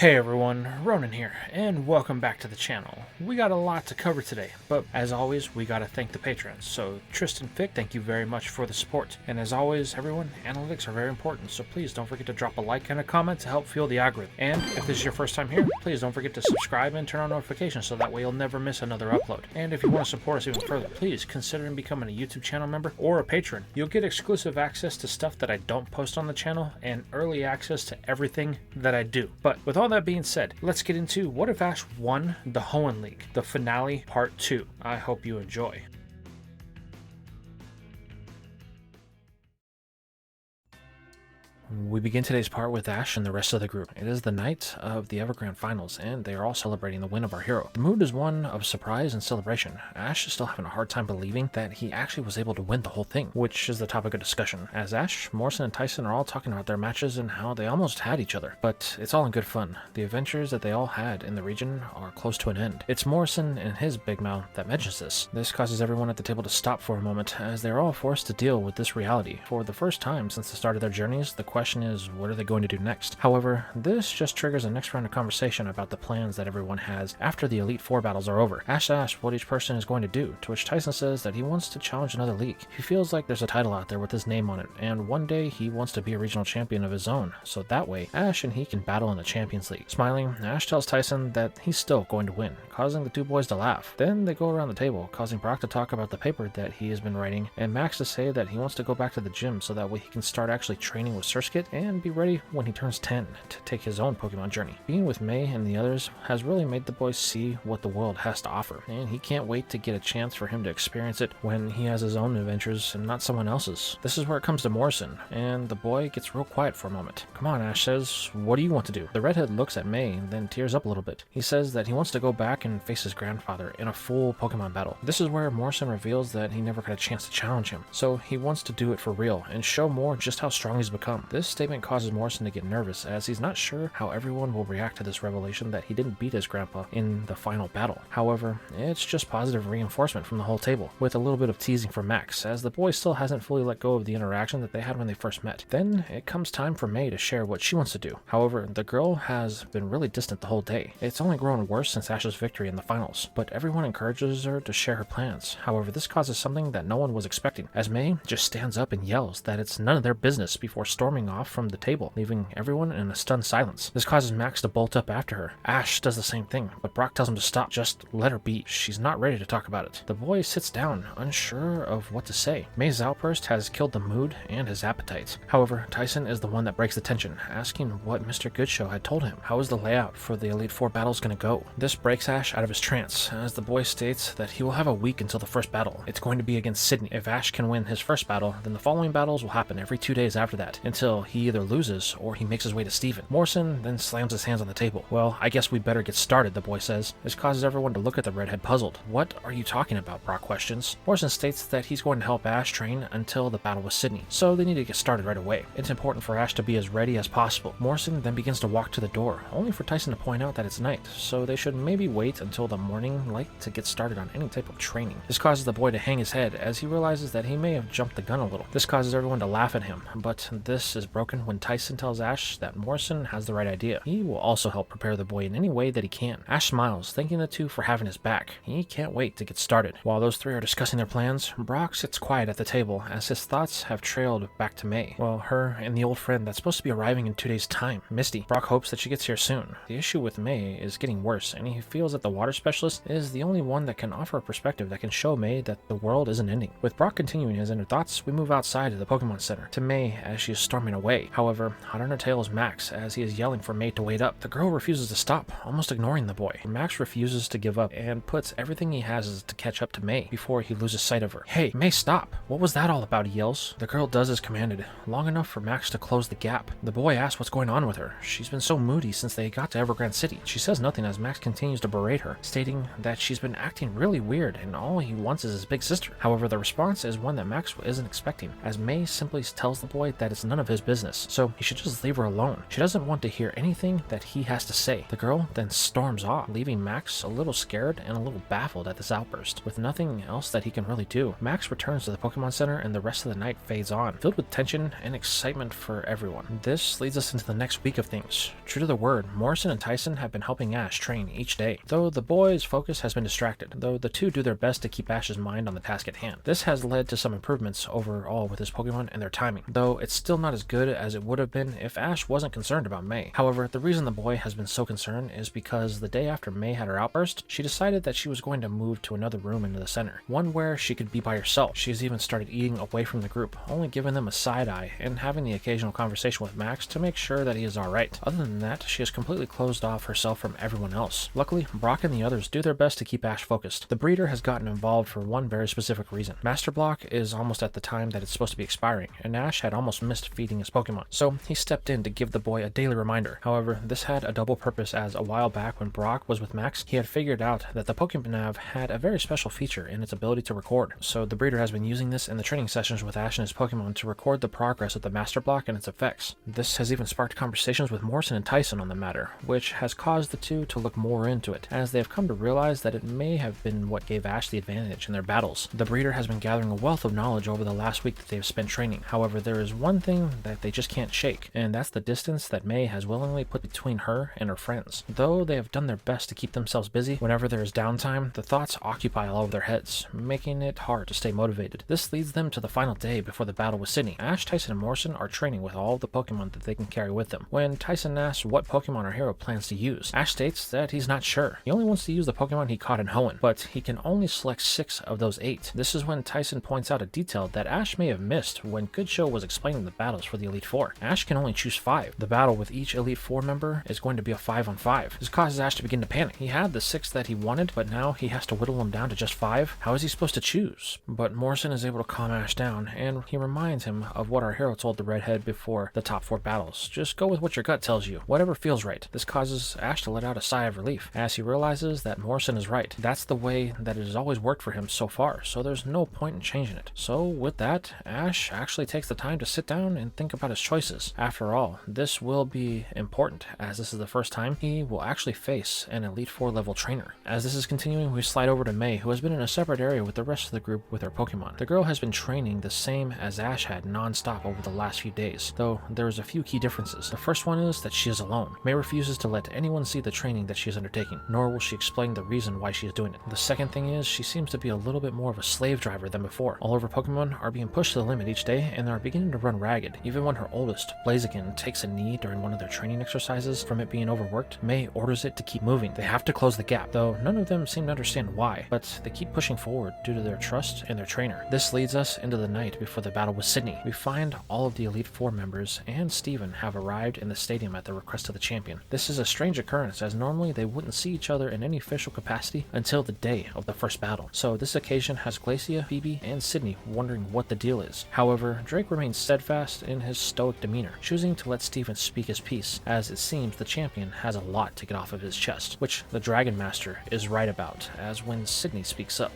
Hey everyone, Ronan here, and welcome back to the channel. We got a lot to cover today, but as always, we gotta thank the patrons. So Tristan Fick, thank you very much for the support. And as always, everyone, analytics are very important, so please don't forget to drop a like and a comment to help fuel the algorithm. And if this is your first time here, please don't forget to subscribe and turn on notifications so that way you'll never miss another upload. And if you want to support us even further, please consider becoming a YouTube channel member or a patron. You'll get exclusive access to stuff that I don't post on the channel and early access to everything that I do. But with all that being said, let's get into what if Ash won the Hoenn League, the finale part 2. I hope you enjoy. We begin today's part with Ash and the rest of the group. It is the night of the Evergrande Finals, and they are all celebrating the win of our hero. The mood is one of surprise and celebration. Ash is still having a hard time believing that he actually was able to win the whole thing, which is the topic of discussion. As Ash, Morrison, and Tyson are all talking about their matches and how they almost had each other. But it's all in good fun. The adventures that they all had in the region are close to an end. It's Morrison and his big mouth that mentions this. This causes everyone at the table to stop for a moment, as they're all forced to deal with this reality. For the first time since the start of their journeys, the question is, what are they going to do next? However, this just triggers a next round of conversation about the plans that everyone has after the Elite Four battles are over. Ash asks what each person is going to do, to which Tyson says that he wants to challenge another league. He feels like there's a title out there with his name on it, and one day he wants to be a regional champion of his own, so that way Ash and he can battle in the Champions League. Smiling, Ash tells Tyson that he's still going to win, causing the two boys to laugh. Then they go around the table, causing Brock to talk about the paper that he has been writing, and Max to say that he wants to go back to the gym so that way he can start actually training with Surskit and be ready when he turns 10 to take his own Pokemon journey. Being with May and the others has really made the boys see what the world has to offer, and he can't wait to get a chance for him to experience it when he has his own adventures and not someone else's. This is where it comes to Morrison, and the boy gets real quiet for a moment. Come on, Ash says, what do you want to do? The redhead looks at May and then tears up a little bit. He says that he wants to go back and face his grandfather in a full Pokemon battle. This is where Morrison reveals that he never got a chance to challenge him, so he wants to do it for real and show more just how strong he's become. This statement causes Morrison to get nervous, as he's not sure how everyone will react to this revelation that he didn't beat his grandpa in the final battle. However, it's just positive reinforcement from the whole table, with a little bit of teasing from Max, as the boy still hasn't fully let go of the interaction that they had when they first met. Then it comes time for May to share what she wants to do. However, the girl has been really distant the whole day. It's only grown worse since Ash's victory in the finals, but everyone encourages her to share her plans. However, this causes something that no one was expecting, as May just stands up and yells that it's none of their business before storming off from the table, leaving everyone in a stunned silence. This causes Max to bolt up after her. Ash does the same thing, but Brock tells him to stop. Just let her be. She's not ready to talk about it. The boy sits down, unsure of what to say. May's outburst has killed the mood and his appetite. However, Tyson is the one that breaks the tension, asking what Mr. Goodshow had told him. How is the layout for the Elite Four battles going to go? This breaks Ash out of his trance, as the boy states that he will have a week until the first battle. It's going to be against Sydney. If Ash can win his first battle, then the following battles will happen every 2 days after that, until he either loses or he makes his way to Steven. Morrison then slams his hands on the table. Well, I guess we better get started, the boy says. This causes everyone to look at the redhead puzzled. What are you talking about? Brock questions. Morrison states that he's going to help Ash train until the battle with Sydney, so they need to get started right away. It's important for Ash to be as ready as possible. Morrison then begins to walk to the door, only for Tyson to point out that it's night, so they should maybe wait until the morning light to get started on any type of training. This causes the boy to hang his head, as he realizes that he may have jumped the gun a little. This causes everyone to laugh at him, but this is broken when Tyson tells Ash that Morrison has the right idea. He will also help prepare the boy in any way that he can. Ash smiles, thanking the two for having his back. He can't wait to get started. While those three are discussing their plans, Brock sits quiet at the table, as his thoughts have trailed back to May. Well, her and the old friend that's supposed to be arriving in 2 days' time, Misty. Brock hopes that she gets here soon. The issue with May is getting worse, and he feels that the water specialist is the only one that can offer a perspective that can show May that the world isn't ending. With Brock continuing his inner thoughts, we move outside of the Pokemon Center, to May as she is storming away. However, hot on her tail is Max, as he is yelling for May to wait up. The girl refuses to stop, almost ignoring the boy. Max refuses to give up and puts everything he has to catch up to May before he loses sight of her. Hey, May, stop! What was that all about? He yells. The girl does as commanded, long enough for Max to close the gap. The boy asks what's going on with her. She's been so moody since they got to Evergrande City. She says nothing as Max continues to berate her, stating that she's been acting really weird and all he wants is his big sister. However, the response is one that Max isn't expecting, as May simply tells the boy that it's none of his business, so he should just leave her alone. She doesn't want to hear anything that he has to say. The girl then storms off, leaving Max a little scared and a little baffled at this outburst. With nothing else that he can really do, Max returns to the Pokemon Center and the rest of the night fades on, filled with tension and excitement for everyone. This leads us into the next week of things. True to their word, Morrison and Tyson have been helping Ash train each day, though the boys' focus has been distracted, though the two do their best to keep Ash's mind on the task at hand. This has led to some improvements overall with his Pokemon and their timing, though it's still not as good as it would have been if Ash wasn't concerned about May. However, the reason the boy has been so concerned is because the day after May had her outburst, she decided that she was going to move to another room into the center, one where she could be by herself. She's even started eating away from the group, only giving them a side eye and having the occasional conversation with Max to make sure that he is alright. Other than that, she has completely closed off herself from everyone else. Luckily, Brock and the others do their best to keep Ash focused. The breeder has gotten involved for one very specific reason. Master Block is almost at the time that it's supposed to be expiring, and Ash had almost missed feeding his Pokemon, so he stepped in to give the boy a daily reminder. However, this had a double purpose, as a while back when Brock was with Max, he had figured out that the Pokénav had a very special feature in its ability to record, so the breeder has been using this in the training sessions with Ash and his Pokemon to record the progress of the Master Block and its effects. This has even sparked conversations with Morrison and Tyson on the matter, which has caused the two to look more into it, as they have come to realize that it may have been what gave Ash the advantage in their battles. The breeder has been gathering a wealth of knowledge over the last week that they have spent training. However, there is one thing that they just can't shake, and that's the distance that May has willingly put between her and her friends. Though they have done their best to keep themselves busy, whenever there is downtime, the thoughts occupy all of their heads, making it hard to stay motivated. This leads them to the final day before the battle with Sydney. Ash, Tyson, and Morrison are training with all of the Pokemon that they can carry with them. When Tyson asks what Pokemon our hero plans to use, Ash states that he's not sure. He only wants to use the Pokemon he caught in Hoenn, but he can only select 6 of those 8. This is when Tyson points out a detail that Ash may have missed when Goodshow was explaining the battles for the Elite Four. Ash can only choose 5. The battle with each Elite Four member is going to be a 5-on-5. This causes Ash to begin to panic. He had the 6 that he wanted, but now he has to whittle them down to just 5. How is he supposed to choose? But Morrison is able to calm Ash down, and he reminds him of what our hero told the redhead before the top 4 battles. Just go with what your gut tells you, whatever feels right. This causes Ash to let out a sigh of relief, as he realizes that Morrison is right. That's the way that it has always worked for him so far, so there's no point in changing it. So with that, Ash actually takes the time to sit down and think about his choices. After all, this will be important, as this is the first time he will actually face an Elite Four level trainer. As this is continuing, we slide over to May, who has been in a separate area with the rest of the group with her Pokemon. The girl has been training the same as Ash had non-stop over the last few days, though there is a few key differences. The first one is that she is alone. May refuses to let anyone see the training that she is undertaking, nor will she explain the reason why she is doing it. The second thing is she seems to be a little bit more of a slave driver than before. All of her Pokemon are being pushed to the limit each day and are beginning to run ragged. Even when her oldest, Blaziken, takes a knee during one of their training exercises from it being overworked, May orders it to keep moving. They have to close the gap, though none of them seem to understand why, but they keep pushing forward due to their trust in their trainer. This leads us into the night before the battle with Sydney. We find all of the Elite Four members and Steven have arrived in the stadium at the request of the champion. This is a strange occurrence, as normally they wouldn't see each other in any official capacity until the day of the first battle. So this occasion has Glacia, Phoebe, and Sydney wondering what the deal is. However, Drake remains steadfast in his stoic demeanor, choosing to let Steven speak his piece, as it seems the champion has a lot to get off of his chest, which the Dragon Master is right about, as when Sydney speaks up.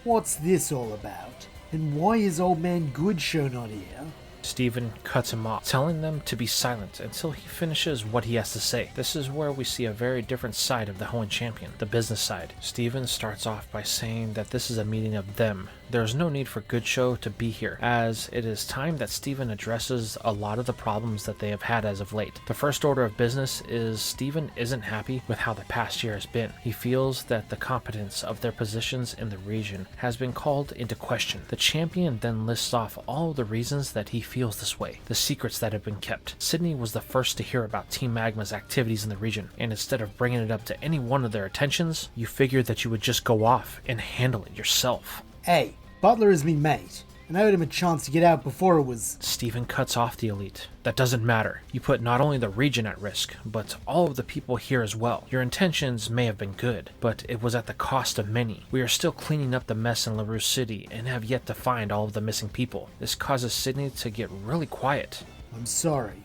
What's this all about? And why is old man Goodshow not here? Steven cuts him off, telling them to be silent until he finishes what he has to say. This is where we see a very different side of the Hoenn champion, the business side. Steven starts off by saying that this is a meeting of them. There is no need for Goodshow to be here, as it is time that Steven addresses a lot of the problems that they have had as of late. The first order of business is Steven isn't happy with how the past year has been. He feels that the competence of their positions in the region has been called into question. The champion then lists off all of the reasons that he feels this way, the secrets that have been kept. Sydney was the first to hear about Team Magma's activities in the region, and instead of bringing it up to any one of their attentions, you figured that you would just go off and handle it yourself. Hey, Butler is me mate, and I owed him a chance to get out before it was... Steven cuts off the Elite. That doesn't matter. You put not only the region at risk, but all of the people here as well. Your intentions may have been good, but it was at the cost of many. We are still cleaning up the mess in LaRue City and have yet to find all of the missing people. This causes Sydney to get really quiet. I'm sorry.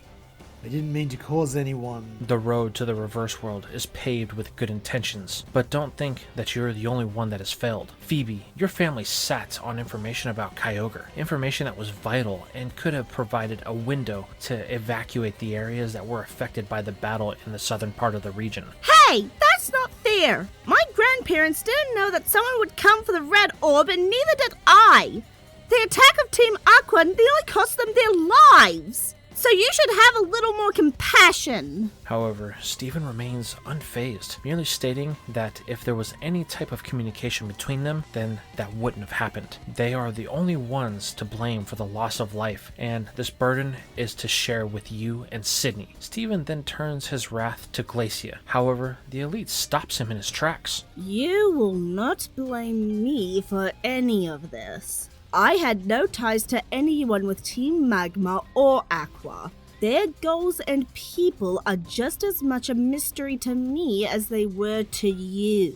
I didn't mean to cause anyone. The road to the reverse world is paved with good intentions, but don't think that you're the only one that has failed. Phoebe, your family sat on information about Kyogre, information that was vital and could have provided a window to evacuate the areas that were affected by the battle in the southern part of the region. Hey, that's not fair. My grandparents didn't know that someone would come for the red orb, and neither did I. The attack of Team Aqua nearly cost them their lives. So you should have a little more compassion. However, Stephen remains unfazed, merely stating that if there was any type of communication between them, then that wouldn't have happened. They are the only ones to blame for the loss of life, and this burden is to share with you and Sydney. Stephen then turns his wrath to Glacia. However, the elite stops him in his tracks. You will not blame me for any of this. I had no ties to anyone with Team Magma or Aqua. Their goals and people are just as much a mystery to me as they were to you.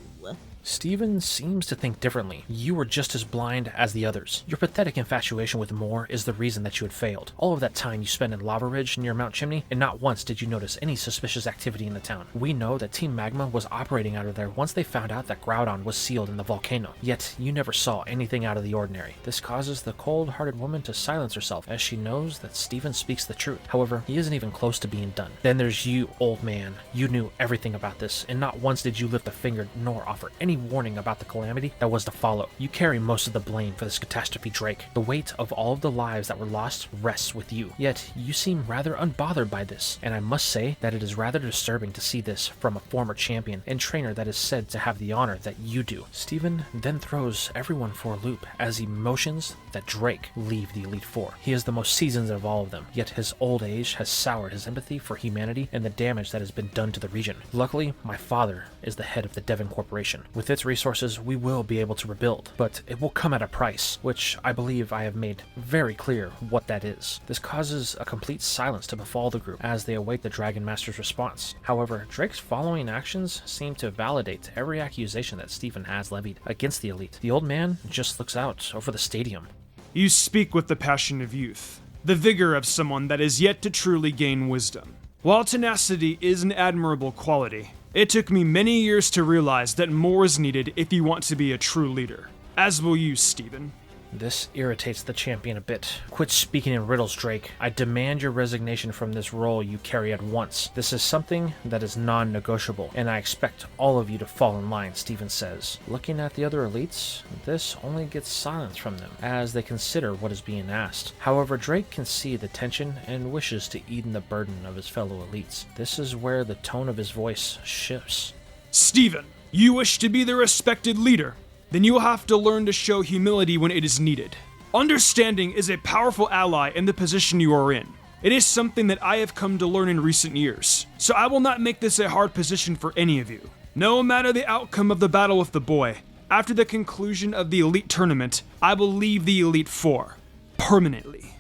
Stephen seems to think differently. You were just as blind as the others. Your pathetic infatuation with Moore is the reason that you had failed. All of that time you spent in Lava Ridge near Mount Chimney, and not once did you notice any suspicious activity in the town. We know that Team Magma was operating out of there once they found out that Groudon was sealed in the volcano, yet you never saw anything out of the ordinary. This causes the cold-hearted woman to silence herself, as she knows that Stephen speaks the truth. However, he isn't even close to being done. Then there's you, old man. You knew everything about this, and not once did you lift a finger nor offer any warning about the calamity that was to follow. You carry most of the blame for this catastrophe, Drake. The weight of all of the lives that were lost rests with you. Yet, you seem rather unbothered by this, and I must say that it is rather disturbing to see this from a former champion and trainer that is said to have the honor that you do. Stephen then throws everyone for a loop as he motions that Drake leave the Elite Four. He is the most seasoned of all of them, yet his old age has soured his empathy for humanity and the damage that has been done to the region. Luckily, my father is the head of the Devon Corporation. With its resources, we will be able to rebuild, but it will come at a price, which I believe I have made very clear what that is. This causes a complete silence to befall the group as they await the Dragon Master's response. However, Drake's following actions seem to validate every accusation that Stephen has levied against the Elite. The old man just looks out over the stadium. You speak with the passion of youth, the vigor of someone that is yet to truly gain wisdom. While tenacity is an admirable quality, it took me many years to realize that more is needed if you want to be a true leader. As will you, Stephen. This irritates the champion a bit. Quit speaking in riddles, Drake. I demand your resignation from this role you carry at once. This is something that is non-negotiable, and I expect all of you to fall in line, Stephen says. Looking at the other elites, this only gets silence from them, as they consider what is being asked. However, Drake can see the tension and wishes to ease the burden of his fellow elites. This is where the tone of his voice shifts. Stephen, you wish to be the respected leader? Then you will have to learn to show humility when it is needed. Understanding is a powerful ally in the position you are in. It is something that I have come to learn in recent years, so I will not make this a hard position for any of you. No matter the outcome of the battle with the boy, after the conclusion of the Elite Tournament, I will leave the Elite Four. Permanently.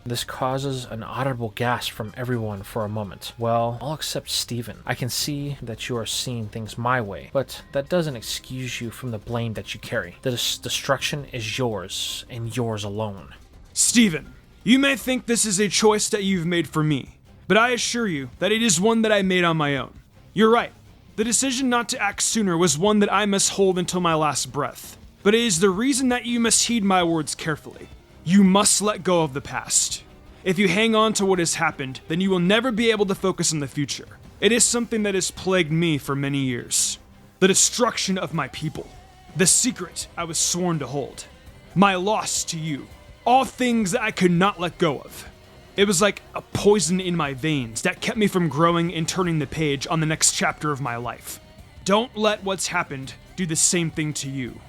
This causes an audible gasp from everyone for a moment. Well, all except Stephen. I can see that you are seeing things my way, but that doesn't excuse you from the blame that you carry. The destruction is yours, and yours alone. Stephen, you may think this is a choice that you've made for me, but I assure you that it is one that I made on my own. You're right. The decision not to act sooner was one that I must hold until my last breath. But it is the reason that you must heed my words carefully. You must let go of the past. If you hang on to what has happened, then you will never be able to focus on the future. It is something that has plagued me for many years. The destruction of my people. The secret I was sworn to hold. My loss to you. All things that I could not let go of. It was like a poison in my veins that kept me from growing and turning the page on the next chapter of my life. Don't let what's happened do the same thing to you.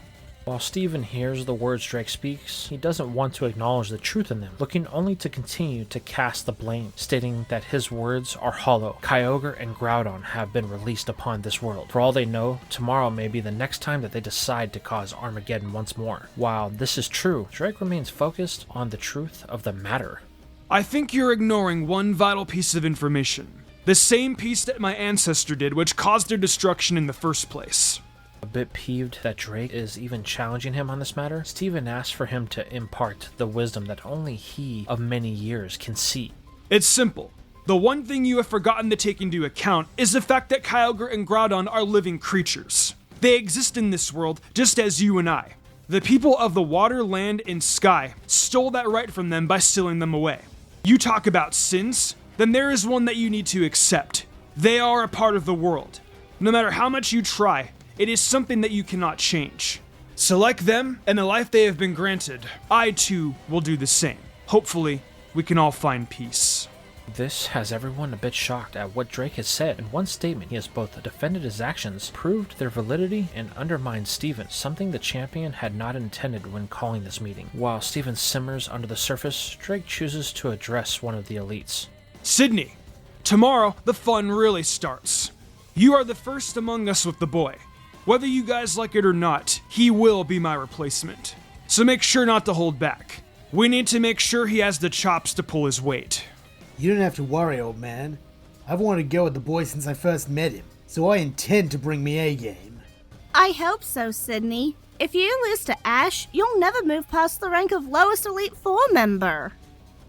While Stephen hears the words Drake speaks, he doesn't want to acknowledge the truth in them, looking only to continue to cast the blame, stating that his words are hollow. Kyogre and Groudon have been released upon this world. For all they know, tomorrow may be the next time that they decide to cause Armageddon once more. While this is true, Drake remains focused on the truth of the matter. I think you're ignoring one vital piece of information. The same piece that my ancestor did, which caused their destruction in the first place. A bit peeved that Drake is even challenging him on this matter, Stephen asks for him to impart the wisdom that only he of many years can see. It's simple. The one thing you have forgotten to take into account is the fact that Kyogre and Groudon are living creatures. They exist in this world just as you and I. The people of the water, land, and sky stole that right from them by stealing them away. You talk about sins? Then there is one that you need to accept. They are a part of the world. No matter how much you try, it is something that you cannot change. So like them and the life they have been granted, I too will do the same. Hopefully, we can all find peace. This has everyone a bit shocked at what Drake has said. In one statement, he has both defended his actions, proved their validity, and undermined Steven, something the champion had not intended when calling this meeting. While Steven simmers under the surface, Drake chooses to address one of the elites. Sydney, tomorrow the fun really starts. You are the first among us with the boy. Whether you guys like it or not, he will be my replacement. So make sure not to hold back. We need to make sure he has the chops to pull his weight. You don't have to worry, old man. I've wanted to go with the boy since I first met him, so I intend to bring me A-game. I hope so, Sydney. If you lose to Ash, you'll never move past the rank of lowest Elite Four member.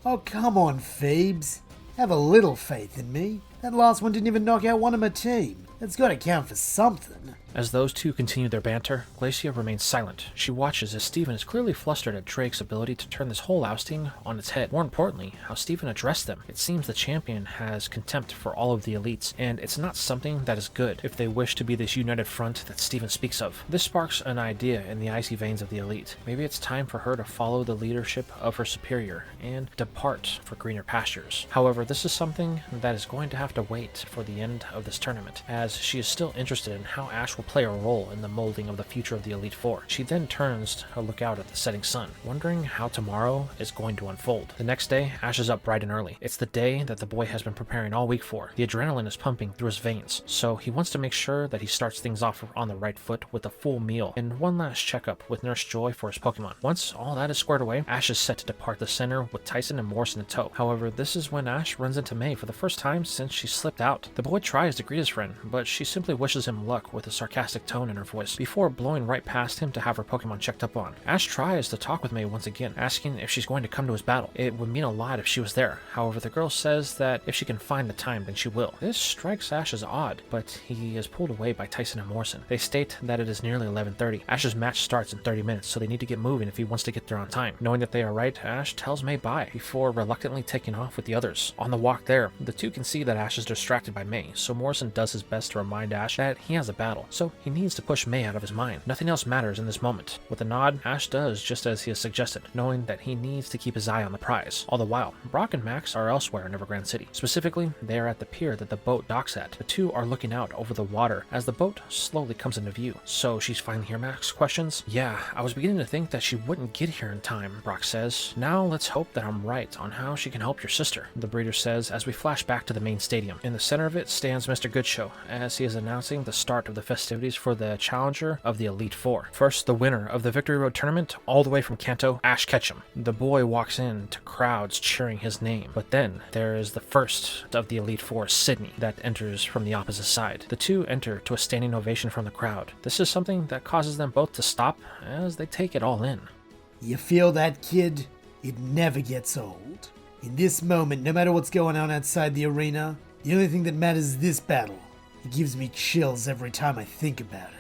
Oh, come on, Phoebes. Have a little faith in me. That last one didn't even knock out one of my team. That's gotta count for something. As those two continue their banter, Glacia remains silent. She watches as Steven is clearly flustered at Drake's ability to turn this whole ousting on its head. More importantly, how Steven addressed them. It seems the champion has contempt for all of the elites, and it's not something that is good if they wish to be this united front that Steven speaks of. This sparks an idea in the icy veins of the elite. Maybe it's time for her to follow the leadership of her superior and depart for greener pastures. However, this is something that is going to have to wait for the end of this tournament, as she is still interested in how Ash will play a role in the molding of the future of the Elite Four. She then turns to look out at the setting sun, wondering how tomorrow is going to unfold. The next day, Ash is up bright and early. It's the day that the boy has been preparing all week for. The adrenaline is pumping through his veins, so he wants to make sure that he starts things off on the right foot with a full meal and one last checkup with Nurse Joy for his Pokemon. Once all that is squared away, Ash is set to depart the center with Tyson and Morrison in tow. However, this is when Ash runs into May for the first time since she slipped out. The boy tries to greet his friend, but she simply wishes him luck with a sarcastic tone in her voice before blowing right past him to have her Pokemon checked up on. Ash tries to talk with May once again, asking if she's going to come to his battle. It would mean a lot if she was there. However, the girl says that if she can find the time, then she will. This strikes Ash as odd, but he is pulled away by Tyson and Morrison. They state that it is nearly 11:30. Ash's match starts in 30 minutes, so they need to get moving if he wants to get there on time. Knowing that they are right, Ash tells May bye before reluctantly taking off with the others. On the walk there, the two can see that Ash is distracted by May, so Morrison does his best to remind Ash that he has a battle, so he needs to push May out of his mind. Nothing else matters in this moment. With a nod, Ash does just as he has suggested, knowing that he needs to keep his eye on the prize. All the while, Brock and Max are elsewhere in Evergrande City. Specifically, they are at the pier that the boat docks at. The two are looking out over the water as the boat slowly comes into view. So she's finally here, Max questions. Yeah, I was beginning to think that she wouldn't get here in time, Brock says. Now let's hope that I'm right on how she can help your sister, the breeder says as we flash back to the main stadium. In the center of it stands Mr. Goodshow as he is announcing the start of the festivities for the challenger of the Elite Four. First, the winner of the Victory Road tournament, all the way from Kanto, Ash Ketchum. The boy walks in to crowds cheering his name. But then there is the first of the Elite Four, Sydney, that enters from the opposite side. The two enter to a standing ovation from the crowd. This is something that causes them both to stop as they take it all in. You feel that, kid? It never gets old. In this moment, no matter what's going on outside the arena, the only thing that matters is this battle. It gives me chills every time I think about it.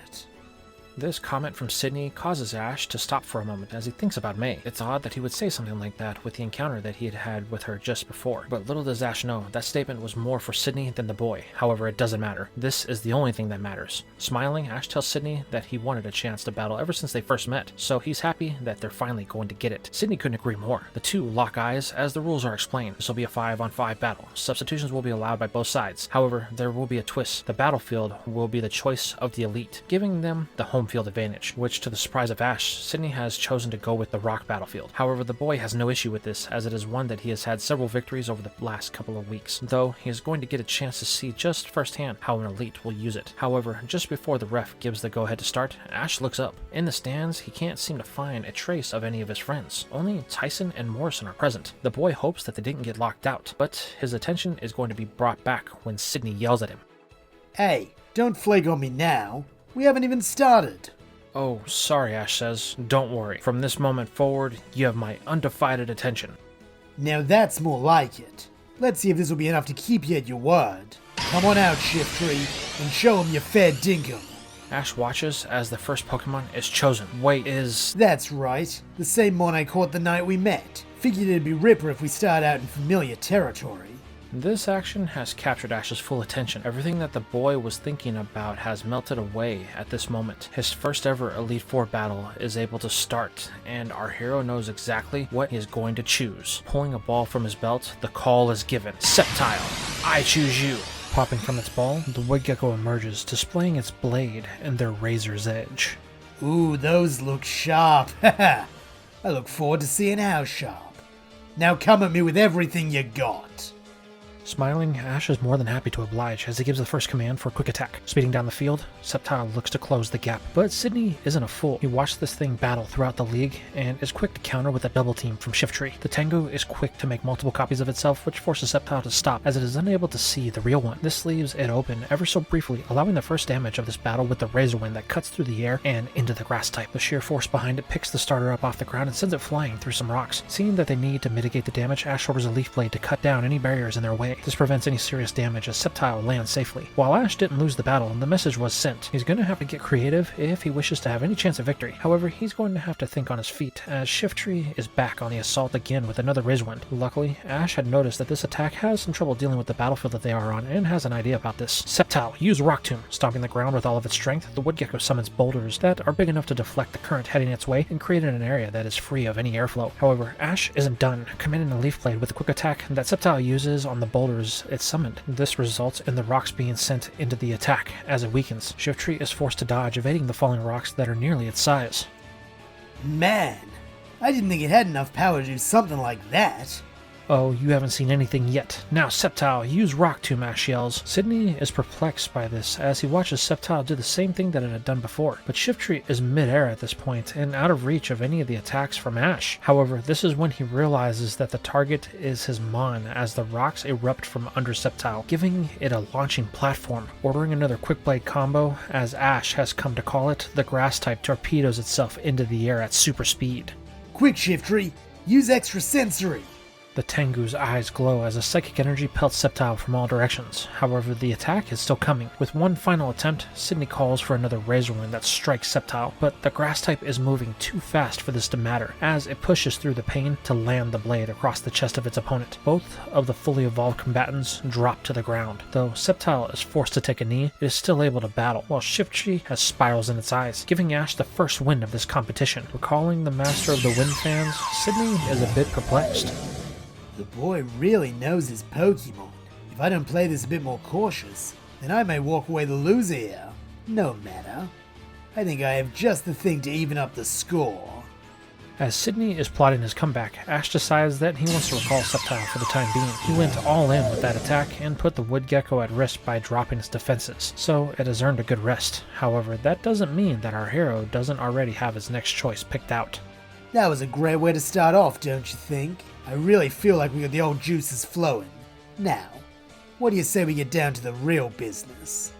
This comment from Sydney causes Ash to stop for a moment as he thinks about May. It's odd that he would say something like that with the encounter that he had had with her just before, but little does Ash know that statement was more for Sydney than the boy. However, it doesn't matter. This is the only thing that matters. Smiling, Ash tells Sydney that he wanted a chance to battle ever since they first met, so he's happy that they're finally going to get it. Sydney couldn't agree more. The two lock eyes as the rules are explained. This will be a 5-on-5 battle. Substitutions will be allowed by both sides. However, there will be a twist. The battlefield will be the choice of the elite, giving them the home field advantage, which to the surprise of Ash, Sydney has chosen to go with the rock battlefield. However, the boy has no issue with this, as it is one that he has had several victories over the last couple of weeks, though he is going to get a chance to see just firsthand how an elite will use it. However, just before the ref gives the go-ahead to start, Ash looks up. In the stands, he can't seem to find a trace of any of his friends. Only Tyson and Morrison are present. The boy hopes that they didn't get locked out, but his attention is going to be brought back when Sydney yells at him. Hey, don't flake on me now. We haven't even started. Oh, sorry, Ash says. Don't worry. From this moment forward, you have my undivided attention. Now that's more like it. Let's see if this will be enough to keep you at your word. Come on out, Shiftry, and show him your fair dinkum. Ash watches as the first Pokemon is chosen. Wait, is... That's right. The same one I caught the night we met. Figured it'd be Ripper if we start out in familiar territory. This action has captured Ash's full attention. Everything that the boy was thinking about has melted away at this moment. His first ever Elite Four battle is able to start, and our hero knows exactly what he is going to choose. Pulling a ball from his belt, the call is given. Sceptile, I choose you. Popping from its ball, the wood gecko emerges, displaying its blade and their razor's edge. Ooh, those look sharp. Haha. I look forward to seeing how sharp. Now come at me with everything you got. Smiling, Ash is more than happy to oblige as he gives the first command for a quick attack. Speeding down the field, Sceptile looks to close the gap. But Sydney isn't a fool. He watched this thing battle throughout the league and is quick to counter with a double team from Shiftry. The Tengu is quick to make multiple copies of itself, which forces Sceptile to stop as it is unable to see the real one. This leaves it open ever so briefly, allowing the first damage of this battle with the Razor Wind that cuts through the air and into the grass type. The sheer force behind it picks the starter up off the ground and sends it flying through some rocks. Seeing that they need to mitigate the damage, Ash orders a Leaf Blade to cut down any barriers in their way. This prevents any serious damage as Sceptile lands safely. While Ash didn't lose the battle, the message was sent. He's going to have to get creative if he wishes to have any chance of victory. However, he's going to have to think on his feet, as Shiftry is back on the assault again with another Razor Wind. Luckily, Ash had noticed that this attack has some trouble dealing with the battlefield that they are on and has an idea about this. Sceptile, use Rock Tomb. Stomping the ground with all of its strength, the wood gecko summons boulders that are big enough to deflect the current heading its way and create an area that is free of any airflow. However, Ash isn't done, commanding a Leaf Blade with a quick attack that Sceptile uses on the boulders it summoned. This results in the rocks being sent into the attack. As it weakens, Shiftry is forced to dodge, evading the falling rocks that are nearly its size. Man, I didn't think it had enough power to do something like that. Oh, you haven't seen anything yet. Now, Sceptile, use Rock Tomb, Ash yells. Sydney is perplexed by this as he watches Sceptile do the same thing that it had done before. But Shiftry is mid-air at this point and out of reach of any of the attacks from Ash. However, this is when he realizes that the target is his Mon as the rocks erupt from under Sceptile, giving it a launching platform. Ordering another Quick Blade combo, as Ash has come to call it, the grass type torpedoes itself into the air at super speed. Quick, Shiftry, use extra sensory. The Tengu's eyes glow as a psychic energy pelts Sceptile from all directions. However, the attack is still coming. With one final attempt, Sydney calls for another Razor Wind that strikes Sceptile, but the grass type is moving too fast for this to matter, as it pushes through the pain to land the blade across the chest of its opponent. Both of the fully evolved combatants drop to the ground. Though Sceptile is forced to take a knee, it is still able to battle, while Shiftry has spirals in its eyes, giving Ash the first win of this competition. Recalling the master of the wind fans, Sydney is a bit perplexed. The boy really knows his Pokemon. If I don't play this a bit more cautious, then I may walk away the loser here. No matter. I think I have just the thing to even up the score. As Sydney is plotting his comeback, Ash decides that he wants to recall Sceptile for the time being. He went all in with that attack and put the wood gecko at risk by dropping its defenses, so it has earned a good rest. However, that doesn't mean that our hero doesn't already have his next choice picked out. That was a great way to start off, don't you think? I really feel like we got the old juices flowing. Now, what do you say we get down to the real business?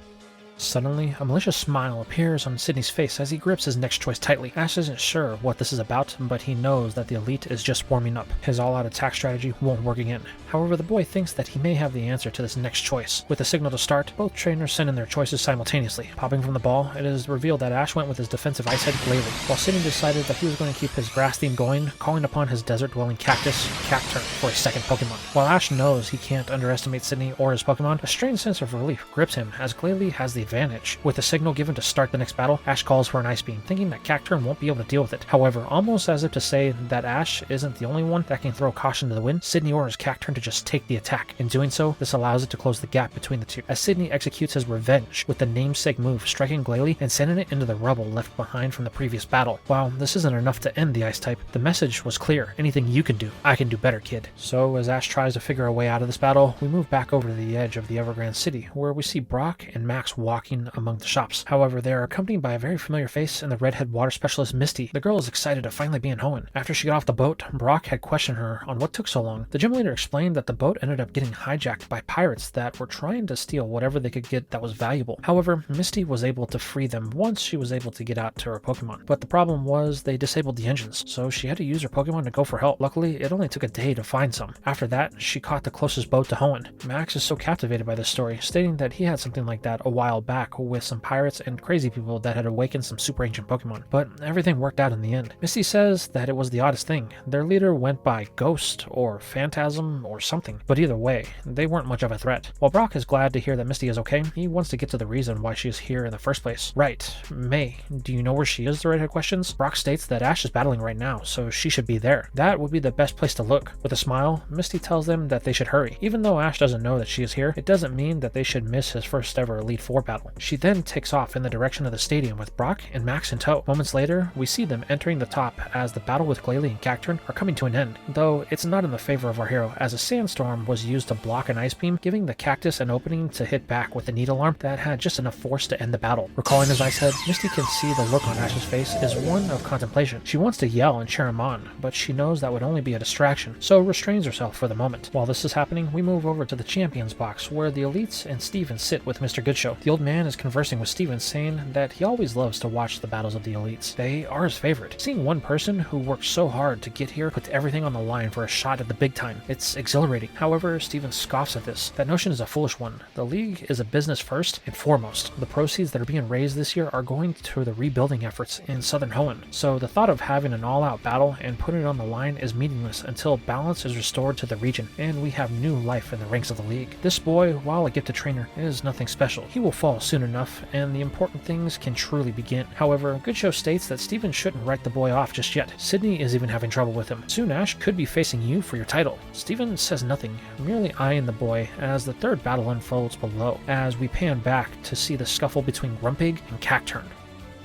Suddenly, a malicious smile appears on Sydney's face as he grips his next choice tightly. Ash isn't sure what this is about, but he knows that the elite is just warming up. His all-out attack strategy won't work again. However, the boy thinks that he may have the answer to this next choice. With a signal to start, both trainers send in their choices simultaneously. Popping from the ball, it is revealed that Ash went with his defensive Ice Head Glalie, while Sydney decided that he was going to keep his grass theme going, calling upon his desert-dwelling cactus, Cacturn, for a second Pokemon. While Ash knows he can't underestimate Sydney or his Pokemon, a strange sense of relief grips him as Glalie has the advantage. With a signal given to start the next battle, Ash calls for an Ice Beam, thinking that Cacturn won't be able to deal with it. However, almost as if to say that Ash isn't the only one that can throw caution to the wind, Sydney orders Cacturn to just take the attack. In doing so, this allows it to close the gap between the two, as Sydney executes his revenge with the namesake move, striking Glalie and sending it into the rubble left behind from the previous battle. While this isn't enough to end the Ice type, the message was clear: anything you can do, I can do better, kid. So as Ash tries to figure a way out of this battle, we move back over to the edge of the Evergrande City, where we see Brock and Max walking walking among the shops. However, they are accompanied by a very familiar face in the redhead water specialist Misty. The girl is excited to finally be in Hoenn. After she got off the boat, Brock had questioned her on what took so long. The gym leader explained that the boat ended up getting hijacked by pirates that were trying to steal whatever they could get that was valuable. However, Misty was able to free them once she was able to get out to her Pokemon. But the problem was they disabled the engines, so she had to use her Pokemon to go for help. Luckily, it only took a day to find some. After that, she caught the closest boat to Hoenn. Max is so captivated by this story, stating that he had something like that a while back with some pirates and crazy people that had awakened some super ancient Pokemon. But everything worked out in the end. Misty says that it was the oddest thing. Their leader went by Ghost or Phantasm or something, but either way, they weren't much of a threat. While Brock is glad to hear that Misty is okay, he wants to get to the reason why she is here in the first place. Right, May, do you know where she is? The redhead questions. Brock states that Ash is battling right now, so she should be there. That would be the best place to look. With a smile, Misty tells them that they should hurry. Even though Ash doesn't know that she is here, it doesn't mean that they should miss his first ever Elite Four battle. She then takes off in the direction of the stadium with Brock and Max in tow. Moments later, we see them entering the top as the battle with Glalie and Cacturn are coming to an end, though it's not in the favor of our hero, as a sandstorm was used to block an ice beam, giving the cactus an opening to hit back with a needle arm that had just enough force to end the battle. Recalling his ice head, Misty can see the look on Ash's face is one of contemplation. She wants to yell and cheer him on, but she knows that would only be a distraction, so restrains herself for the moment. While this is happening, we move over to the champions box, where the elites and Steven sit with Mr. Goodshow. The old man is conversing with Steven, saying that he always loves to watch the battles of the elites. They are his favorite. Seeing one person who worked so hard to get here put everything on the line for a shot at the big time, it's exhilarating. However, Steven scoffs at this. That notion is a foolish one. The league is a business first and foremost. The proceeds that are being raised this year are going to the rebuilding efforts in Southern Hoenn, so the thought of having an all-out battle and putting it on the line is meaningless until balance is restored to the region and we have new life in the ranks of the league. This boy, while a gifted trainer, is nothing special. He will fall soon enough and the important things can truly begin. However, Goodshow states that Steven shouldn't write the boy off just yet. Sydney is even having trouble with him. Soon Ash could be facing you for your title. Steven says nothing, merely eyeing the boy as the third battle unfolds below, as we pan back to see the scuffle between Grumpig and Cacturn.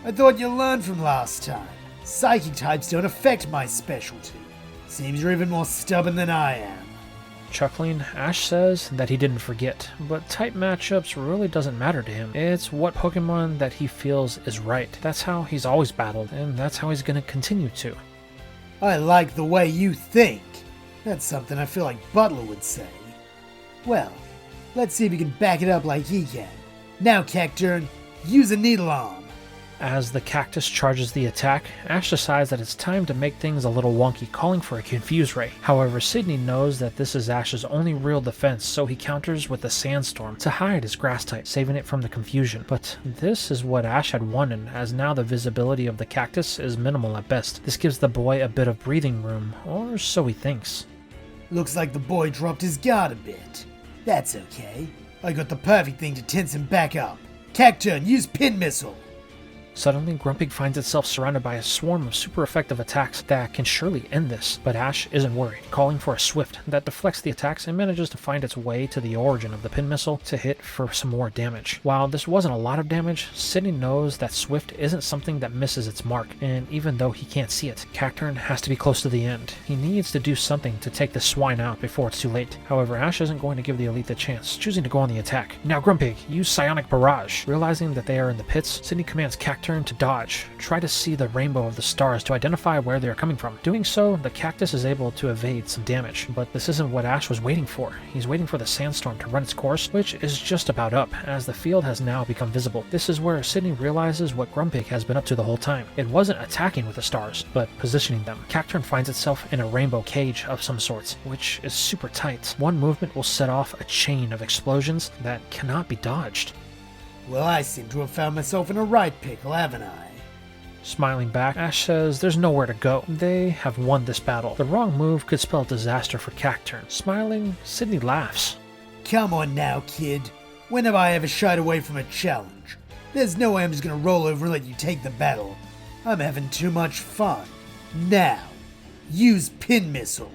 I thought you learned from last time. Psychic types don't affect my specialty. Seems you're even more stubborn than I am. Chuckling, Ash says that he didn't forget, but type matchups really doesn't matter to him. It's what Pokemon that he feels is right. That's how he's always battled, and that's how he's going to continue to. I like the way you think. That's something I feel like Butler would say. Well, let's see if you can back it up like he can. Now, Cacturn, use a needle arm. As the cactus charges the attack, Ash decides that it's time to make things a little wonky, calling for a Confuse Ray. However, Sydney knows that this is Ash's only real defense, so he counters with a Sandstorm to hide his grass type, saving it from the confusion. But this is what Ash had wanted, as now the visibility of the cactus is minimal at best. This gives the boy a bit of breathing room, or so he thinks. Looks like the boy dropped his guard a bit. That's okay. I got the perfect thing to tense him back up. Cacturn, use Pin Missile. Suddenly, Grumpig finds itself surrounded by a swarm of super effective attacks that can surely end this, but Ash isn't worried, calling for a Swift that deflects the attacks and manages to find its way to the origin of the pin missile to hit for some more damage. While this wasn't a lot of damage, Sydney knows that Swift isn't something that misses its mark, and even though he can't see it, Cacturn has to be close to the end. He needs to do something to take this swine out before it's too late. However, Ash isn't going to give the elite the chance, choosing to go on the attack. Now Grumpig, use Psionic Barrage. Realizing that they are in the pits, Sydney commands Cacturn to dodge. Try to see the rainbow of the stars to identify where they are coming from. Doing so, the cactus is able to evade some damage, but this isn't what Ash was waiting for. He's waiting for the sandstorm to run its course, which is just about up, as the field has now become visible. This is where Sydney realizes what Grumpig has been up to the whole time. It wasn't attacking with the stars, but positioning them. Cacturn finds itself in a rainbow cage of some sorts, which is super tight. One movement will set off a chain of explosions that cannot be dodged. Well, I seem to have found myself in a right pickle, haven't I? Smiling back, Ash says there's nowhere to go. They have won this battle. The wrong move could spell disaster for Cacturn. Smiling, Sydney laughs. Come on now, kid. When have I ever shied away from a challenge? There's no way I'm just gonna roll over and let you take the battle. I'm having too much fun. Now, use Pin Missile.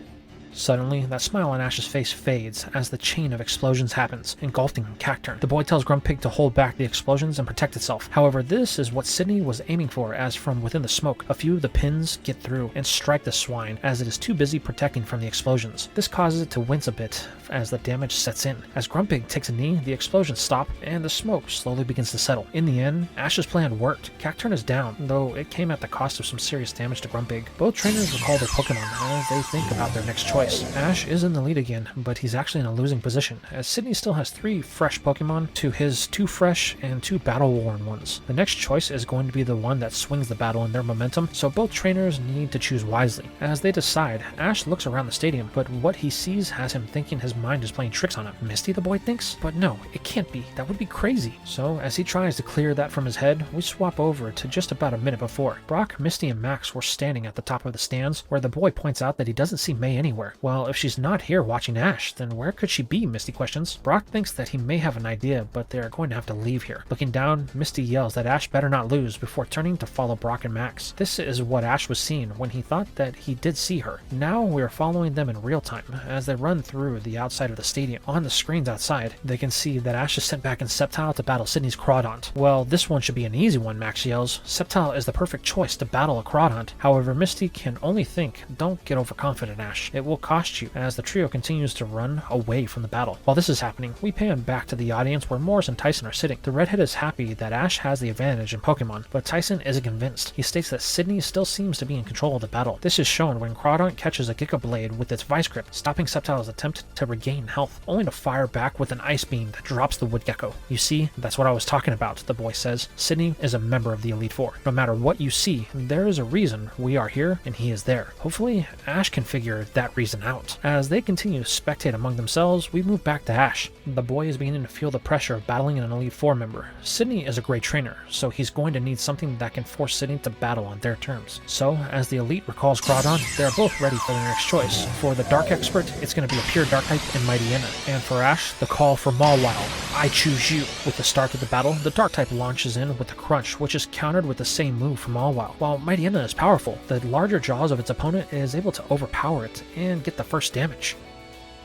Suddenly, that smile on Ash's face fades as the chain of explosions happens, engulfing Cacturn. The boy tells Grumpig to hold back the explosions and protect itself. However, this is what Sydney was aiming for, as from within the smoke, a few of the pins get through and strike the swine as it is too busy protecting from the explosions. This causes it to wince a bit as the damage sets in. As Grumpig takes a knee, the explosions stop and the smoke slowly begins to settle. In the end, Ash's plan worked. Cacturn is down, though it came at the cost of some serious damage to Grumpig. Both trainers recall their Pokemon as they think about their next choice. Ash is in the lead again, but he's actually in a losing position, as Sydney still has 3 fresh Pokemon to his 2 fresh and 2 battle-worn ones. The next choice is going to be the one that swings the battle in their momentum, so both trainers need to choose wisely. As they decide, Ash looks around the stadium, but what he sees has him thinking his mind is playing tricks on him. Misty, the boy thinks? But no, it can't be. That would be crazy. So as he tries to clear that from his head, we swap over to just about a minute before. Brock, Misty, and Max were standing at the top of the stands, where the boy points out that he doesn't see May anywhere. Well, if she's not here watching Ash, then where could she be, Misty questions. Brock thinks that he may have an idea, but they are going to have to leave here. Looking down, Misty yells that Ash better not lose before turning to follow Brock and Max. This is what Ash was seeing when he thought that he did see her. Now we are following them in real time as they run through the outside of the stadium. On the screens outside, they can see that Ash is sent back in Sceptile to battle Sydney's Crawdaunt. Well, this one should be an easy one, Max yells. Sceptile is the perfect choice to battle a Crawdaunt. However, Misty can only think, don't get overconfident, Ash. It will cost you, as the trio continues to run away from the battle. While this is happening, we pan back to the audience where Morris and Tyson are sitting. The redhead is happy that Ash has the advantage in Pokemon, but Tyson isn't convinced. He states that Sydney still seems to be in control of the battle. This is shown when Crawdaunt catches a Giga Blade with its Vice Grip, stopping Sceptile's attempt to regain health, only to fire back with an Ice Beam that drops the Woodgecko. You see, that's what I was talking about, the boy says. Sydney is a member of the Elite Four. No matter what you see, there is a reason we are here and he is there. Hopefully, Ash can figure that reason out. As they continue to spectate among themselves, we move back to Ash. The boy is beginning to feel the pressure of battling an Elite Four member. Sydney is a great trainer, so he's going to need something that can force Sydney to battle on their terms. So, as the Elite recalls Crawdaunt, they are both ready for their next choice. For the Dark Expert, it's going to be a pure Dark type in Mightyena. And for Ash, the call for Mawile, I choose you. With the start of the battle, the Dark type launches in with the Crunch, which is countered with the same move from Mawile. While Mightyena is powerful, the larger jaws of its opponent is able to overpower it and get the first damage.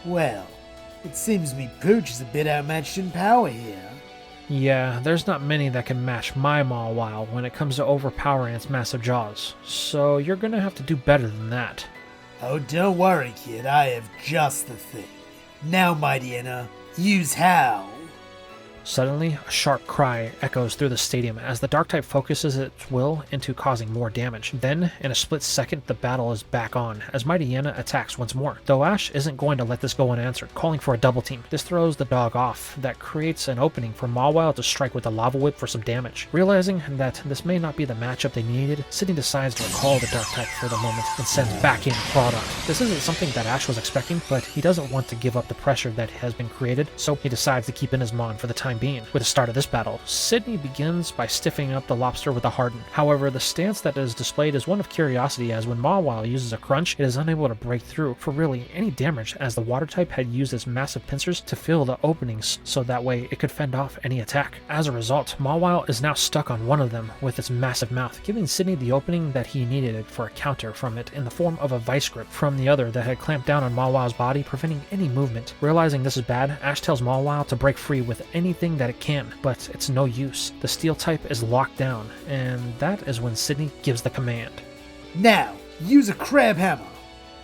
Well, it seems me Pooch is a bit outmatched in power here. Yeah, there's not many that can match my Mawile when it comes to overpowering its massive jaws, so you're gonna have to do better than that. Oh, don't worry, kid, I have just the thing. Now, Mightyena, use Howl. Suddenly, a sharp cry echoes through the stadium as the Dark-type focuses its will into causing more damage. Then, in a split second, the battle is back on, as Mightyena attacks once more. Though Ash isn't going to let this go unanswered, calling for a double team. This throws the dog off. That creates an opening for Mawile to strike with a Lava Whip for some damage. Realizing that this may not be the matchup they needed, Sydney decides to recall the Dark-type for the moment and sends back in Crawdaunt. This isn't something that Ash was expecting, but he doesn't want to give up the pressure that has been created, so he decides to keep Inazmon for the time being. With the start of this battle, Sydney begins by stiffing up the lobster with a Harden. However, the stance that is displayed is one of curiosity, as when Mawile uses a Crunch, it is unable to break through for really any damage, as the water type had used its massive pincers to fill the openings so that way it could fend off any attack. As a result, Mawile is now stuck on one of them with its massive mouth, giving Sydney the opening that he needed for a counter from it in the form of a Vice Grip from the other that had clamped down on Mawile's body, preventing any movement. Realizing this is bad, Ash tells Mawile to break free with anything that it can, but it's no use. The Steel type is locked down, and that is when Sydney gives the command. Now, use a Crab Hammer.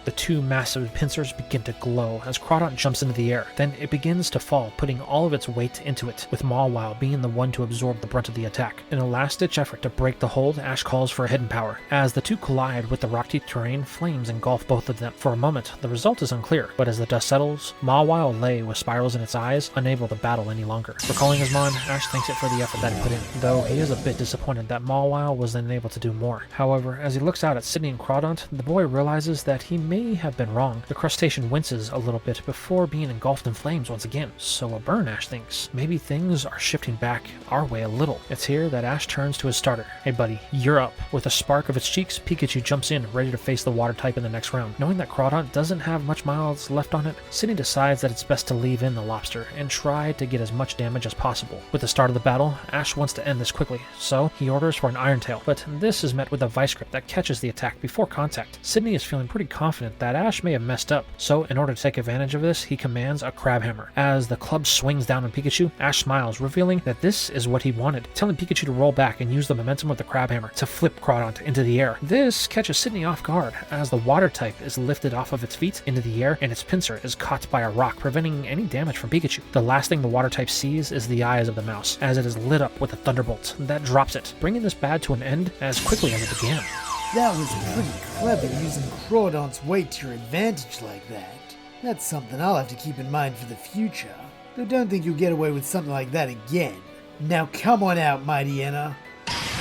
The two massive pincers begin to glow as Crawdaunt jumps into the air. Then it begins to fall, putting all of its weight into it, with Mawile being the one to absorb the brunt of the attack. In a last-ditch effort to break the hold, Ash calls for a hidden power. As the two collide with the rock-teeth terrain, flames engulf both of them. For a moment, the result is unclear, but as the dust settles, Mawile lay with spirals in its eyes, unable to battle any longer. Recalling his Mon, Ash thanks it for the effort that it put in, though he is a bit disappointed that Mawile was unable to do more. However, as he looks out at Sydney and Crawdaunt, the boy realizes that he may have been wrong. The crustacean winces a little bit before being engulfed in flames once again. So a burn, Ash thinks. Maybe things are shifting back our way a little. It's here that Ash turns to his starter. Hey buddy, you're up. With a spark of its cheeks, Pikachu jumps in, ready to face the water type in the next round. Knowing that Crawdaunt doesn't have much miles left on it, Sydney decides that it's best to leave in the lobster and try to get as much damage as possible. With the start of the battle, Ash wants to end this quickly, so he orders for an Iron Tail, but this is met with a Vice Grip that catches the attack before contact. Sydney is feeling pretty confident confident that Ash may have messed up, so in order to take advantage of this, he commands a crab hammer. As the club swings down on Pikachu, Ash smiles, revealing that this is what he wanted, telling Pikachu to roll back and use the momentum of the crab hammer to flip Crawdont into the air. This catches Sydney off guard, as the water type is lifted off of its feet into the air and its pincer is caught by a rock, preventing any damage from Pikachu. The last thing the water type sees is the eyes of the mouse, as it is lit up with a thunderbolt that drops it, bringing this battle to an end as quickly as it began. That was pretty clever, using Crawdont's weight to your advantage like that. That's something I'll have to keep in mind for the future. Though don't think you'll get away with something like that again. Now come on out, Mighty Anna.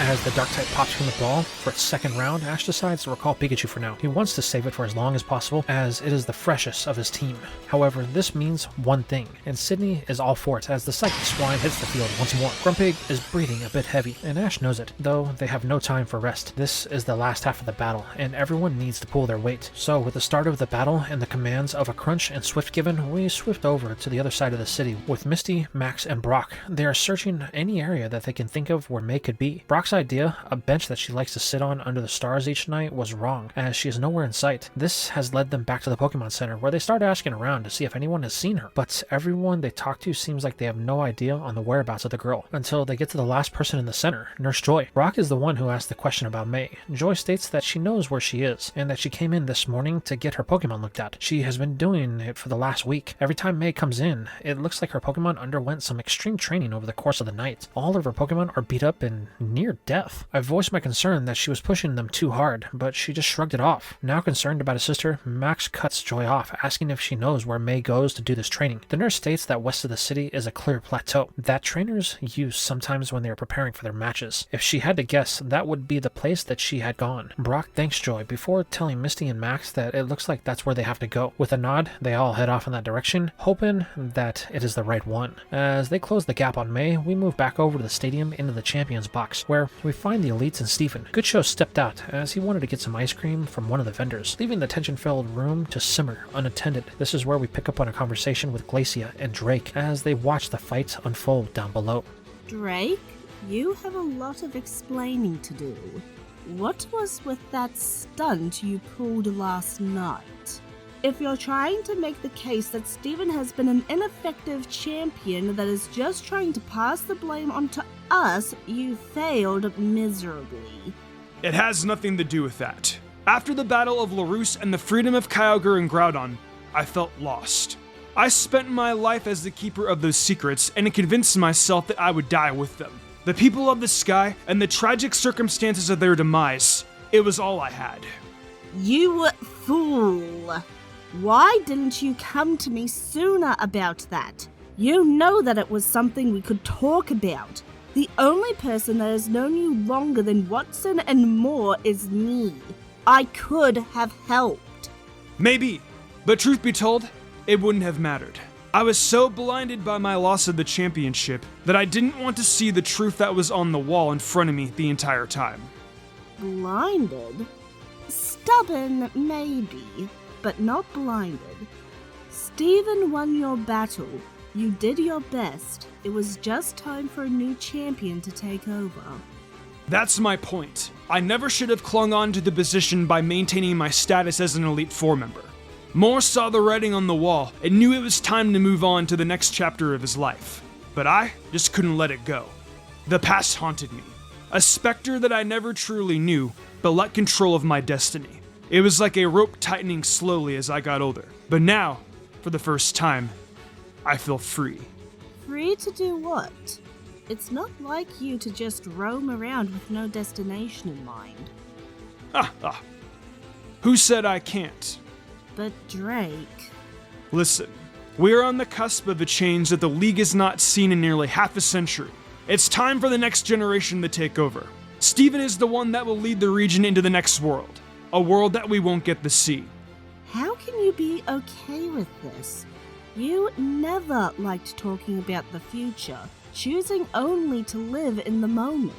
As the Dark-type pops from the ball for its second round, Ash decides to recall Pikachu for now. He wants to save it for as long as possible, as it is the freshest of his team. However, this means one thing, and Sydney is all for it as the Psychic Swine hits the field once more. Grumpig is breathing a bit heavy, and Ash knows it, though they have no time for rest. This is the last half of the battle, and everyone needs to pull their weight. So, with the start of the battle and the commands of a Crunch and Swift given, we swift over to the other side of the city. With Misty, Max, and Brock, they are searching any area that they can think of where May could be. Brock's idea, a bench that she likes to sit on under the stars each night, was wrong, as she is nowhere in sight. This has led them back to the Pokemon Center, where they start asking around to see if anyone has seen her, but everyone they talk to seems like they have no idea on the whereabouts of the girl, until they get to the last person in the center, Nurse Joy. Brock is the one who asked the question about May. Joy states that she knows where she is, and that she came in this morning to get her Pokemon looked at. She has been doing it for the last week. Every time May comes in, it looks like her Pokemon underwent some extreme training over the course of the night. All of her Pokemon are beat up and near death. I voiced my concern that she was pushing them too hard, but she just shrugged it off. Now concerned about his sister, Max cuts Joy off, asking if she knows where May goes to do this training. The nurse states that west of the city is a clear plateau that trainers use sometimes when they are preparing for their matches. If she had to guess, that would be the place that she had gone. Brock thanks Joy before telling Misty and Max that it looks like that's where they have to go. With a nod, they all head off in that direction, hoping that it is the right one. As they close the gap on May, we move back over to the stadium into the champions box, where we find the elites and Stephen. Good Show stepped out as he wanted to get some ice cream from one of the vendors, leaving the tension-filled room to simmer unattended. This is where we pick up on a conversation with Glacia and Drake as they watch the fight unfold down below. Drake, you have a lot of explaining to do. What was with that stunt you pulled last night? If you're trying to make the case that Stephen has been an ineffective champion that is just trying to pass the blame onto us, you failed miserably. It has nothing to do with that. After the Battle of LaRousse and the freedom of Kyogre and Groudon, I felt lost. I spent my life as the keeper of those secrets and convinced myself that I would die with them. The people of the sky and the tragic circumstances of their demise, it was all I had. You fool! Why didn't you come to me sooner about that? You know that it was something we could talk about. The only person that has known you longer than Watson and more is me. I could have helped. Maybe, but truth be told, it wouldn't have mattered. I was so blinded by my loss of the championship that I didn't want to see the truth that was on the wall in front of me the entire time. Blinded? Stubborn, maybe, but not blinded. Stephen won your battle. You did your best. It was just time for a new champion to take over. That's my point. I never should have clung on to the position by maintaining my status as an Elite Four member. Moore saw the writing on the wall and knew it was time to move on to the next chapter of his life. But I just couldn't let it go. The past haunted me. A specter that I never truly knew, but let control of my destiny. It was like a rope tightening slowly as I got older. But now, for the first time, I feel free. Free to do what? It's not like you to just roam around with no destination in mind. Who said I can't? But Drake... Listen, we're on the cusp of a change that the League has not seen in nearly half a century. It's time for the next generation to take over. Stephen is the one that will lead the region into the next world. A world that we won't get to see. How can you be okay with this? You never liked talking about the future, choosing only to live in the moment.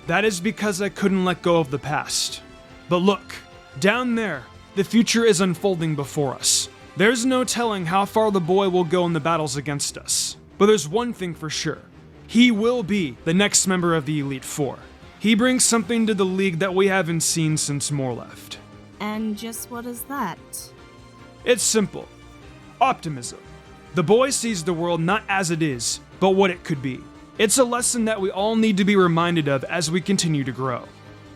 That is because I couldn't let go of the past. But look, down there, the future is unfolding before us. There's no telling how far the boy will go in the battles against us. But there's one thing for sure. He will be the next member of the Elite Four. He brings something to the League that we haven't seen since Moore left. And just what is that? It's simple. Optimism. The boy sees the world not as it is, but what it could be. It's a lesson that we all need to be reminded of as we continue to grow.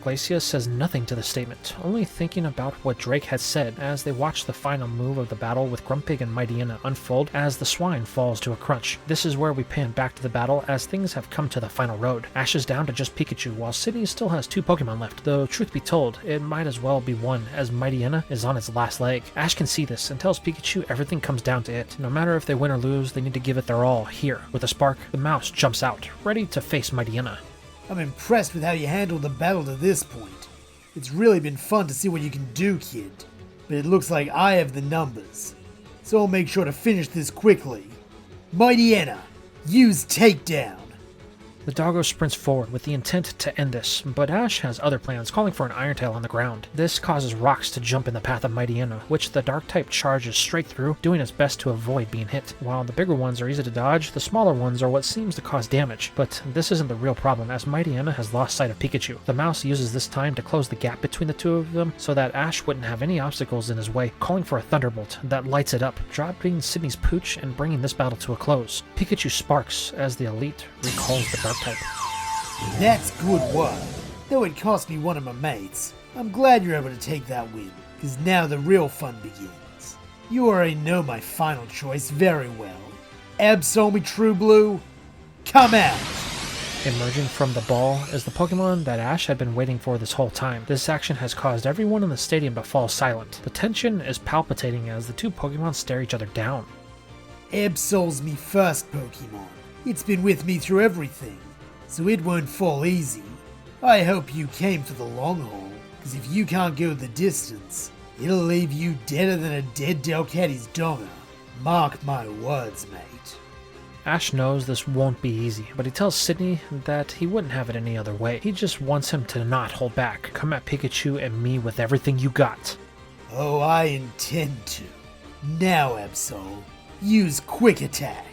Glacia says nothing to the statement, only thinking about what Drake had said as they watch the final move of the battle with Grumpig and Mightyena unfold as the swine falls to a crunch. This is where we pan back to the battle as things have come to the final road. Ash is down to just Pikachu, while Sydney still has 2 Pokemon left, though truth be told, it might as well be one as Mightyena is on its last leg. Ash can see this and tells Pikachu everything comes down to it. No matter if they win or lose, they need to give it their all here. With a spark, the mouse jumps out, ready to face Mightyena. I'm impressed with how you handled the battle to this point. It's really been fun to see what you can do, kid. But it looks like I have the numbers. So I'll make sure to finish this quickly. Mightyena, use takedown. The doggo sprints forward with the intent to end this, but Ash has other plans, calling for an Iron Tail on the ground. This causes rocks to jump in the path of Mightyena, which the Dark-type charges straight through, doing its best to avoid being hit. While the bigger ones are easy to dodge, the smaller ones are what seems to cause damage. But this isn't the real problem, as Mightyena has lost sight of Pikachu. The mouse uses this time to close the gap between the two of them so that Ash wouldn't have any obstacles in his way, calling for a Thunderbolt that lights it up, dropping Sydney's pooch and bringing this battle to a close. Pikachu sparks as the Elite recalls the Dark-type. That's good work. Though it cost me one of my mates, I'm glad you're able to take that win, because now the real fun begins. You already know my final choice very well. Absol True Blue, come out! Emerging from the ball is the Pokemon that Ash had been waiting for this whole time. This action has caused everyone in the stadium to fall silent. The tension is palpitating as the 2 Pokemon stare each other down. Absol's me first Pokemon. It's been with me through everything, so it won't fall easy. I hope you came for the long haul, because if you can't go the distance, it'll leave you deader than a dead Delcatty's dogger. Mark my words, mate. Ash knows this won't be easy, but he tells Sydney that he wouldn't have it any other way. He just wants him to not hold back. Come at Pikachu and me with everything you got. Oh, I intend to. Now, Absol, use Quick Attack.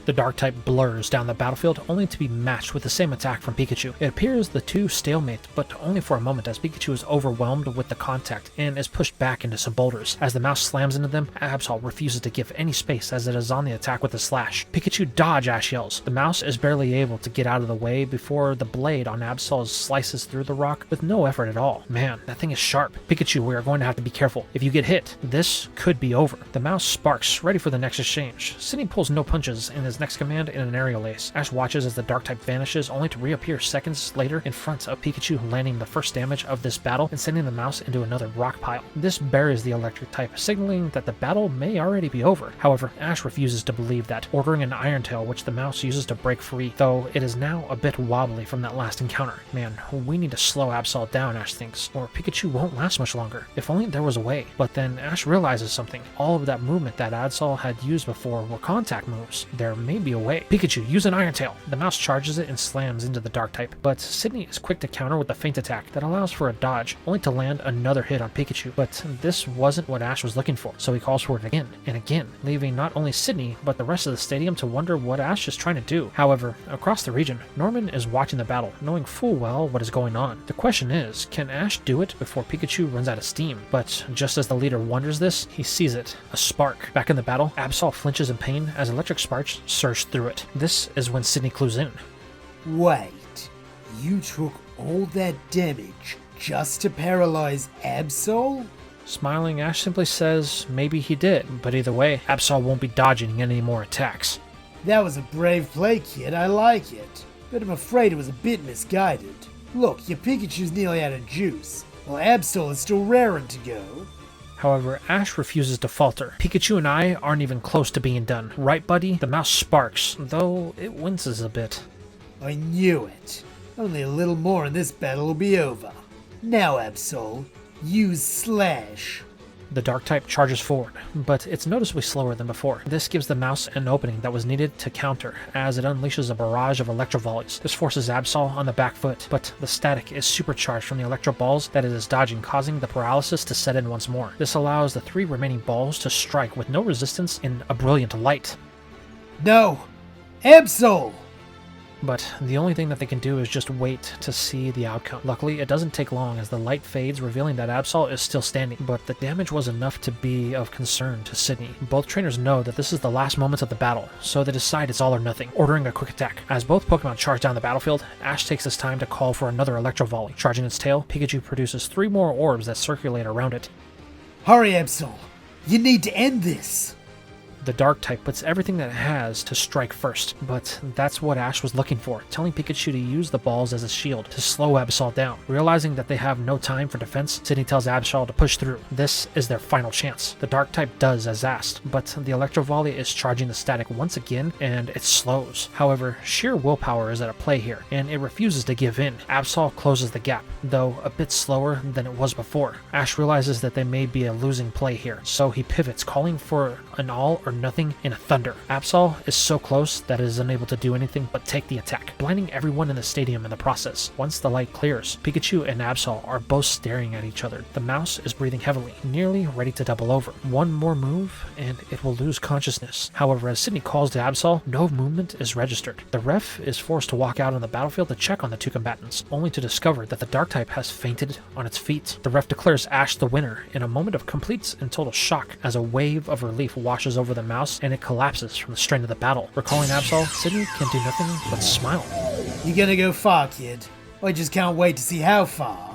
The Dark-type blurs down the battlefield, only to be matched with the same attack from Pikachu. It appears the two stalemate, but only for a moment as Pikachu is overwhelmed with the contact and is pushed back into some boulders. As the mouse slams into them, Absol refuses to give any space as it is on the attack with a slash. Pikachu dodge, Ash yells. The mouse is barely able to get out of the way before the blade on Absol slices through the rock with no effort at all. Man, that thing is sharp. Pikachu, we are going to have to be careful. If you get hit, this could be over. The mouse sparks, ready for the next exchange. Sydney pulls no punches in his next command in an aerial ace. Ash watches as the Dark-type vanishes, only to reappear seconds later in front of Pikachu, landing the first damage of this battle and sending the mouse into another rock pile. This buries the Electric-type, signaling that the battle may already be over. However, Ash refuses to believe that, ordering an Iron Tail, which the mouse uses to break free, though it is now a bit wobbly from that last encounter. Man, we need to slow Absol down, Ash thinks, or Pikachu won't last much longer. If only there was a way. But then Ash realizes something. All of that movement that Absol had used before were contact moves. There may be a way. Pikachu, use an Iron Tail. The mouse charges it and slams into the Dark-type, but Sydney is quick to counter with a feint attack that allows for a dodge, only to land another hit on Pikachu. But this wasn't what Ash was looking for, so he calls for it again and again, leaving not only Sydney, but the rest of the stadium to wonder what Ash is trying to do. However, across the region, Norman is watching the battle, knowing full well what is going on. The question is, can Ash do it before Pikachu runs out of steam? But just as the leader wonders this, he sees it. A spark. Back in the battle, Absol flinches in pain as electric sparks surge through it. This is when Sydney clues in. Wait, you took all that damage just to paralyze Absol? Smiling, Ash simply says maybe he did, but either way, Absol won't be dodging any more attacks. That was a brave play, kid, I like it. But I'm afraid it was a bit misguided. Look, your Pikachu's nearly out of juice, while Absol is still raring to go. However, Ash refuses to falter. Pikachu and I aren't even close to being done. Right, buddy? The mouse sparks, though it winces a bit. I knew it. Only a little more and this battle will be over. Now, Absol, use Slash. The Dark-type charges forward, but it's noticeably slower than before. This gives the mouse an opening that was needed to counter, as it unleashes a barrage of electro volleys. This forces Absol on the back foot, but the static is supercharged from the electro balls that it is dodging, causing the paralysis to set in once more. This allows the 3 remaining balls to strike with no resistance in a brilliant light. No! Absol! but the only thing that they can do is just wait to see the outcome. Luckily, it doesn't take long as the light fades, revealing that Absol is still standing, but the damage was enough to be of concern to Sydney. Both trainers know that this is the last moments of the battle, so they decide it's all or nothing, ordering a quick attack. As both Pokemon charge down the battlefield, Ash takes this time to call for another Electro Volley. Charging its tail, Pikachu produces 3 more orbs that circulate around it. Hurry, Absol. You need to end this. The Dark type puts everything that it has to strike first, but that's what Ash was looking for, telling Pikachu to use the balls as a shield to slow Absol down. Realizing that they have no time for defense, Sydney tells Absol to push through. This is their final chance. The Dark type does as asked, but the Electro Volley is charging the static once again, and it slows. However, sheer willpower is at a play here, and it refuses to give in. Absol closes the gap, though a bit slower than it was before. Ash realizes that they may be a losing play here, so he pivots, calling for an all or nothing in a thunder. Absol is so close that it is unable to do anything but take the attack, blinding everyone in the stadium in the process. Once the light clears, Pikachu and Absol are both staring at each other. The mouse is breathing heavily, nearly ready to double over. One more move and it will lose consciousness. However, as Sydney calls to Absol, no movement is registered. The ref is forced to walk out on the battlefield to check on the two combatants, only to discover that the Dark type has fainted on its feet. The ref declares Ash the winner in a moment of complete and total shock as a wave of relief washes over the mouse and it collapses from the strain of the battle. Recalling Absol, Sydney can do nothing but smile. You're gonna go far, kid. I just can't wait to see how far.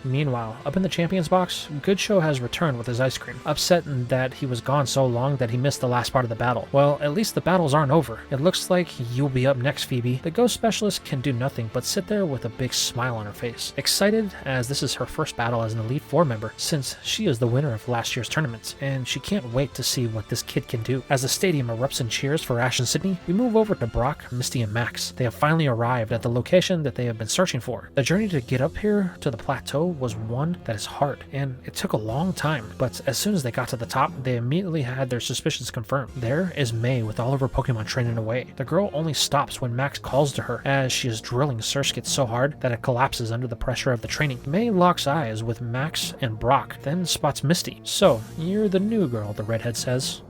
Meanwhile, up in the champions box, Goodshow has returned with his ice cream, upset that he was gone so long that he missed the last part of the battle. Well, at least the battles aren't over. It looks like you'll be up next, Phoebe. The ghost specialist can do nothing but sit there with a big smile on her face, excited as this is her first battle as an Elite Four member since she is the winner of last year's tournament, and she can't wait to see what this kid can do. As the stadium erupts in cheers for Ash and Sydney, we move over to Brock, Misty, and Max. They have finally arrived at the location that they have been searching for. The journey to get up here to the plateau was one that is hard, and it took a long time, but as soon as they got to the top, they immediately had their suspicions confirmed. There is May with all of her Pokemon training away. The girl only stops when Max calls to her, as she is drilling Surskit so hard that it collapses under the pressure of the training. May locks eyes with Max and Brock, then spots Misty. "So, you're the new girl," the redhead says.